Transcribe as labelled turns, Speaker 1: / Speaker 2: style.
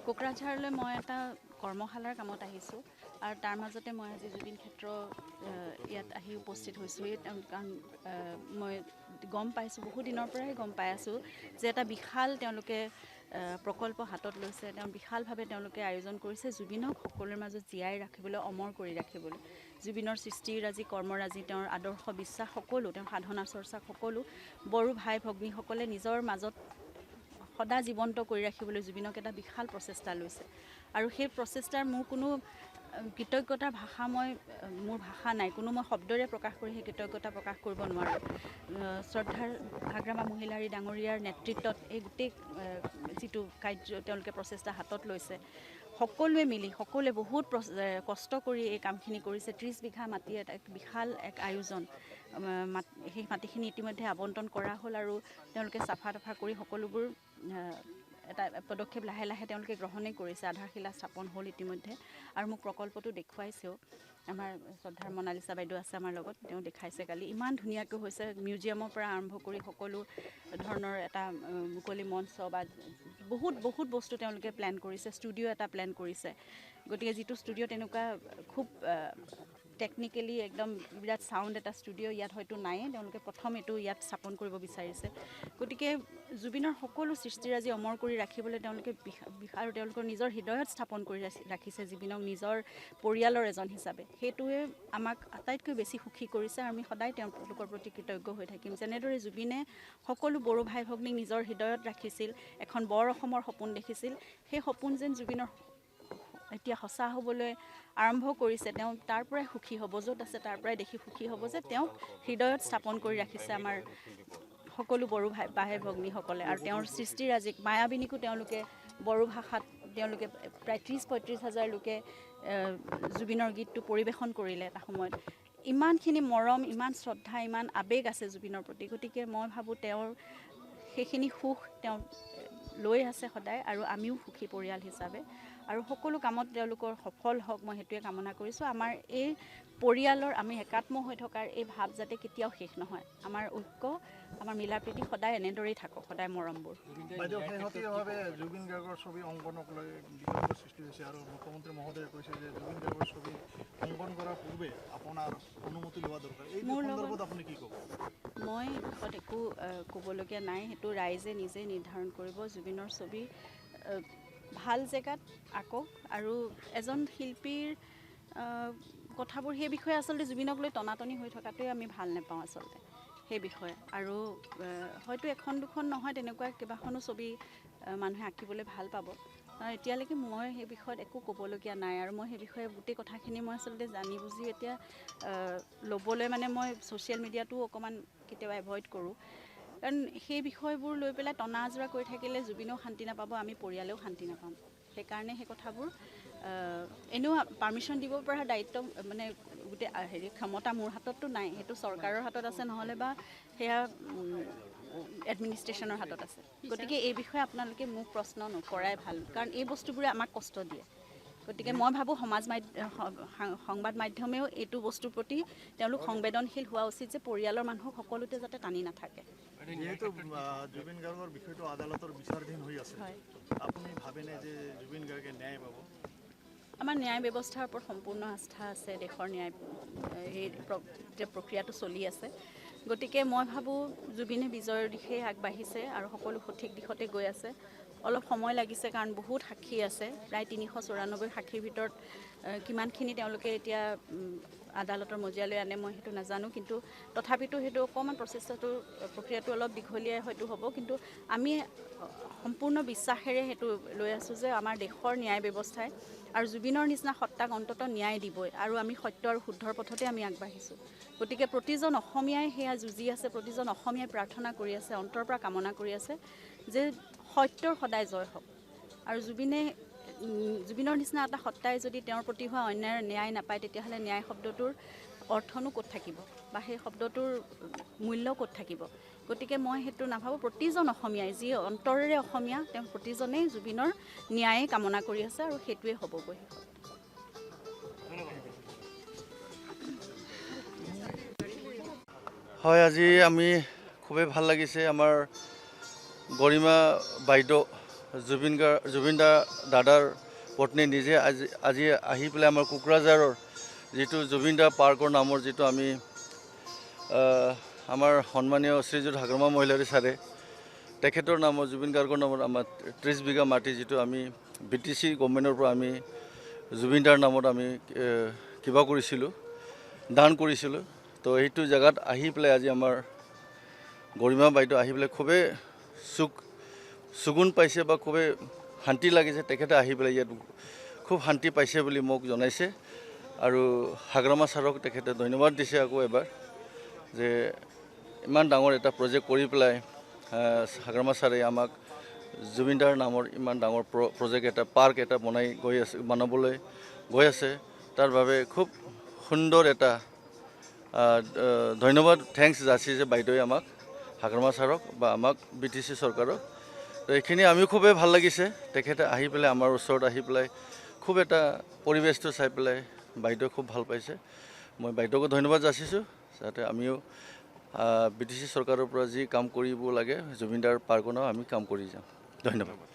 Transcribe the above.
Speaker 1: কোকৰাঝাৰলৈ মই এটা কৰ্মশালাৰ কামত আহিছোঁ আৰু তাৰ মাজতে মই আজি জুবিন ক্ষেত্ৰ ইয়াত আহি উপস্থিত হৈছোঁ। কাৰণ মই গম পাইছোঁ, বহু দিনৰ পৰাই গম পাই আছোঁ যে এটা বিশাল তেওঁলোকে প্ৰকল্প হাতত লৈছে। বিশালভাৱে তেওঁলোকে আয়োজন কৰিছে জুবিনক সকলোৰে মাজত জীয়াই ৰাখিবলৈ, অমৰ কৰি ৰাখিবলৈ। জুবিনৰ সৃষ্টিৰাজি, কৰ্মৰাজি, তেওঁৰ আদৰ্শ, বিশ্বাস সকলো, তেওঁৰ সাধনা চৰ্চা সকলো বড়ো ভাই ভগ্নীসকলে নিজৰ মাজত সদা জীৱন্ত কৰি ৰাখিবলৈ জুবিনক এটা বিশাল প্ৰচেষ্টা লৈছে। আৰু সেই প্ৰচেষ্টাৰ মোৰ কোনো কৃতজ্ঞতাৰ ভাষা মোৰ ভাষা নাই, মই শব্দৰে প্ৰকাশ কৰি সেই কৃতজ্ঞতা প্ৰকাশ কৰিব নোৱাৰোঁ। শ্ৰদ্ধাৰ হাগ্ৰামা মহিলাৰী ডাঙৰীয়াৰ নেতৃত্বত এই গোটেই যিটো কাৰ্য তেওঁলোকে প্ৰচেষ্টা হাতত লৈছে, সকলোৱে মিলি সকলোৱে বহুত কষ্ট কৰি এই কামখিনি কৰিছে। 30 বিঘা মাটি এক বিশাল এক আয়োজন। সেই মাটিখিনি ইতিমধ্যে আবণ্টন কৰা হ'ল আৰু তেওঁলোকে চাফা তাফা কৰি সকলোবোৰ এটা পদক্ষেপ লাহে লাহে তেওঁলোকে গ্ৰহণেই কৰিছে। আধাৰশিলা স্থাপন হ'ল ইতিমধ্যে আৰু মোক প্ৰকল্পটো দেখুৱাইছেও। আমাৰ শ্ৰদ্ধাৰ মনালিছা বাইদেউ আছে আমাৰ লগত, তেওঁ দেখাইছে কালি। ইমান ধুনীয়াকৈ হৈছে, মিউজিয়ামৰ পৰা আৰম্ভ কৰি সকলো ধৰণৰ এটা মুকলি মঞ্চ বা বহুত বস্তু তেওঁলোকে প্লেন কৰিছে। ষ্টুডিঅ' এটা প্লেন কৰিছে। গতিকে যিটো ষ্টুডিঅ' তেনেকুৱা খুব টেকনিকেলি একদম বিৰাট চাউণ্ড এটা ষ্টুডিঅ' ইয়াত হয়তো নায়েই, তেওঁলোকে প্ৰথম এইটো ইয়াত স্থাপন কৰিব বিচাৰিছে। গতিকে জুবিনৰ সকলো সৃষ্টিৰাজি অমৰ কৰি ৰাখিবলৈ তেওঁলোকে আৰু তেওঁলোকৰ নিজৰ হৃদয়ত স্থাপন কৰি ৰাখিছে জুবিনক নিজৰ পৰিয়ালৰ এজন হিচাপে। সেইটোৱে আমাক আটাইতকৈ বেছি সুখী কৰিছে আৰু আমি সদায় তেওঁলোকৰ প্ৰতি কৃতজ্ঞ হৈ থাকিম। যেনেদৰে জুবিনে সকলো বড়ো ভাই ভগ্নীক নিজৰ হৃদয়ত ৰাখিছিল, এখন বৰ অসমৰ সপোন দেখিছিল, সেই সপোন যেন জুবিনৰ এতিয়া সঁচা হ'বলৈ আৰম্ভ কৰিছে। তেওঁ তাৰ পৰাই সুখী হ'ব, য'ত আছে তাৰ পৰাই দেখি সুখী হ'ব যে তেওঁক হৃদয়ত স্থাপন কৰি ৰাখিছে আমাৰ সকলো বড়ো ভাই ভগ্নীসকলে। আৰু তেওঁৰ সৃষ্টিৰাজিক মায়াবিনীকো তেওঁলোকে বড়ো ভাষাত তেওঁলোকে প্ৰায় 30-35 হাজাৰ লোকে জুবিনৰ গীতটো পৰিৱেশন কৰিলে এটা সময়ত। ইমানখিনি মৰম, ইমান শ্ৰদ্ধা, ইমান আৱেগ আছে জুবিনৰ প্ৰতি। গতিকে মই ভাবোঁ তেওঁৰ সেইখিনি সুখ তেওঁ লৈ আছে সদায় আৰু আমিও সুখী পৰিয়াল হিচাপে। আৰু সকলো কামত তেওঁলোকৰ সফল হওক, মই সেইটোৱে কামনা কৰিছোঁ। আমাৰ এই পৰিয়ালৰ আমি একাত্ম হৈ থকাৰ এই ভাৱ যাতে কেতিয়াও শেষ নহয়। আমাৰ ঐক্য, আমাৰ মিলাপ্ৰীতি সদায় এনেদৰেই থাকক, সদায় মৰমবোৰ।
Speaker 2: শেহতীয়াভাৱে জুবিন গাৰ্গৰ ছবি অংকনক লৈ বিতৰ্কৰ সৃষ্টি হৈছে আৰু মুখ্যমন্ত্ৰী মহোদয়ে কৈছে যে জুবিন গাৰ্গৰ ছবি অংকন কৰাৰ পূৰ্বে আপোনাৰ অনুমতি লোৱা দৰকাৰ। এই সন্দৰ্ভত আপুনি কি ক'ব?
Speaker 1: মই বিষয়ত একো ক'বলগীয়া নাই, সেইটো ৰাইজে নিজে নিৰ্ধাৰণ কৰিব। জুবিনৰ ছবি ভাল জেগাত আঁকক আৰু এজন শিল্পীৰ কথাবোৰ সেই বিষয়ে আচলতে জুবিনক লৈ টনাটনি হৈ থকাটোৱে আমি ভাল নাপাওঁ আচলতে সেই বিষয়ে। আৰু হয়তো এখন দুখন নহয়, তেনেকুৱা কেইবাখনো ছবি মানুহে আঁকিবলৈ ভাল পাব। এতিয়ালৈকে মই সেই বিষয়ত একো ক'বলগীয়া নাই আৰু মই সেই বিষয়ে গোটেই কথাখিনি মই আচলতে জানি বুজি এতিয়া ল'বলৈ মই ছ'চিয়েল মিডিয়াটো অকণমান কেতিয়াবা এভইড কৰোঁ। কাৰণ সেই বিষয়বোৰ লৈ পেলাই টনা আজোৰা কৰি থাকিলে জুবিনেও শান্তি নাপাব, আমি পৰিয়ালেও শান্তি নাপাম। সেইকাৰণে সেই কথাবোৰ এনেও পাৰ্মিশ্যন দিব পৰা দায়িত্ব গোটেই ক্ষমতা মোৰ হাতততো নাই, সেইটো চৰকাৰৰ হাতত আছে, নহ'লে বা সেয়া এডমিনিষ্ট্ৰেশ্যনৰ হাতত আছে। গতিকে এই বিষয়ে আপোনালোকে মোক প্ৰশ্ন নকৰাই ভাল, কাৰণ এই বস্তুবোৰে আমাক কষ্ট দিয়ে। গতিকে মই ভাবোঁ সংবাদ মাধ্যমেও এইটো বস্তুৰ প্ৰতি তেওঁলোক সংবেদনশীল হোৱা উচিত যে পৰিয়ালৰ মানুহক সকলোতে যাতে টানি নাথাকে।
Speaker 2: যিহেতু জুবিন গাৰ্গৰ বিষয়টো আদালতৰ বিচাৰাধীন হৈ আছে, আপুনি ভাবেনে যে জুবিন গাৰ্গে ন্যায় পাব?
Speaker 1: আমাৰ ন্যায় ব্যৱস্থাৰ ওপৰত সম্পূৰ্ণ আস্থা আছে। দেশৰ ন্যায় সেই প্ৰক্ৰিয়াটো চলি আছে। গতিকে মই ভাবোঁ জুবিনে বিজয়ৰ দিশে আগবাঢ়িছে আৰু সকলো সঠিক দিশতে গৈ আছে। অলপ সময় লাগিছে কাৰণ বহুত সাক্ষী আছে, প্ৰায় 394 সাক্ষীৰ ভিতৰত কিমানখিনি তেওঁলোকে এতিয়া আদালতৰ মজিয়ালৈ আনে মই সেইটো নাজানো, কিন্তু তথাপিতো সেইটো অকণমান প্ৰক্ৰিয়াটো অলপ দীঘলীয়াই হয়তো হ'ব। কিন্তু আমি সম্পূৰ্ণ বিশ্বাসেৰে সেইটো লৈ আছোঁ যে আমাৰ দেশৰ ন্যায় ব্যৱস্থাই আৰু জুবিনৰ নিচিনা সত্তাক অন্ততঃ ন্যায় দিবই, আৰু আমি সত্য আৰু শুদ্ধৰ পথতে আমি আগবাঢ়িছোঁ। গতিকে প্ৰতিজন অসমীয়াই সেয়া যুঁজি আছে, প্ৰতিজন অসমীয়াই প্ৰাৰ্থনা কৰি আছে, অন্তৰৰ পৰা কামনা কৰি আছে যে সত্যৰ সদায় জয় হওক। আৰু জুবিনৰ নিচিনা এটা সত্তাই যদি তেওঁৰ প্ৰতি হোৱা অন্যায়ৰ ন্যায় নাপায়, তেতিয়াহ'লে ন্যায় শব্দটোৰ অৰ্থনো ক'ত থাকিব বা সেই শব্দটোৰ মূল্য ক'ত থাকিব। গতিকে মই সেইটো নাভাবোঁ। প্ৰতিজন অসমীয়াই যি অন্তৰেৰে অসমীয়া, তেওঁ প্ৰতিজনেই জুবিনৰ ন্যায় কামনা কৰি আছে আৰু সেইটোৱে হ'বগৈ।
Speaker 2: হয়, আজি আমি
Speaker 3: খুবেই ভাল লাগিছে। আমাৰ গৰিমা বাইদেউ জুবিন দাদাৰ পত্নী নিজে আজি আহি পেলাই আমাৰ কোকৰাঝাৰৰ যিটো জুবিন দা পাৰ্কৰ নামৰ যিটো আমি আমাৰ সন্মানীয় শ্ৰীযুত হাগ্ৰামা মহিলাৰী ছাৰে তেখেতৰ নামত জুবিন গাৰ্গৰ নামত আমাৰ 30 বিঘা মাটি যিটো আমি BTC গভৰ্ণমেণ্টৰ পৰা আমি জুবিন দাৰ নামত আমি কিবা কৰিছিলোঁ, দান কৰিছিলোঁ। তো সেইটো জেগাত আহি পেলাই আজি আমাৰ গৰিমা বাইদেউ আহি পেলাই খুবেই সুগুণ পাইছে বা খুবেই শান্তি লাগিছে। তেখেতে আহি পেলাই ইয়াত খুব শান্তি পাইছে বুলি মোক জনাইছে আৰু হাগ্ৰামা ছাৰক তেখেতে ধন্যবাদ দিছে আকৌ এবাৰ যে ইমান ডাঙৰ এটা প্ৰজেক্ট কৰি পেলাই হাগ্ৰামা ছাৰে আমাক জুবিন দাৰ নামৰ ইমান ডাঙৰ প্ৰজেক্ট এটা পাৰ্ক এটা বনাবলৈ গৈ আছে। তাৰ বাবে খুব সুন্দৰ এটা ধন্যবাদ থেংকছ যাচিছে বাইদেৱে আমাক হাগ্ৰামা ছাৰক বা আমাক BTC চৰকাৰক। তো এইখিনি আমিও খুবেই ভাল লাগিছে। তেখেতে আহি পেলাই আমাৰ ওচৰত আহি পেলাই খুব এটা পৰিৱেশটো চাই পেলাই বাইদেৱে খুব ভাল পাইছে। মই বাইদেউকো ধন্যবাদ যাচিছোঁ যাতে আমিও BTC চৰকাৰৰ পৰা যি কাম কৰিব লাগে জুবিন দাৰ পাৰ্কৰ নাম আমি কাম কৰি যাম। ধন্যবাদ।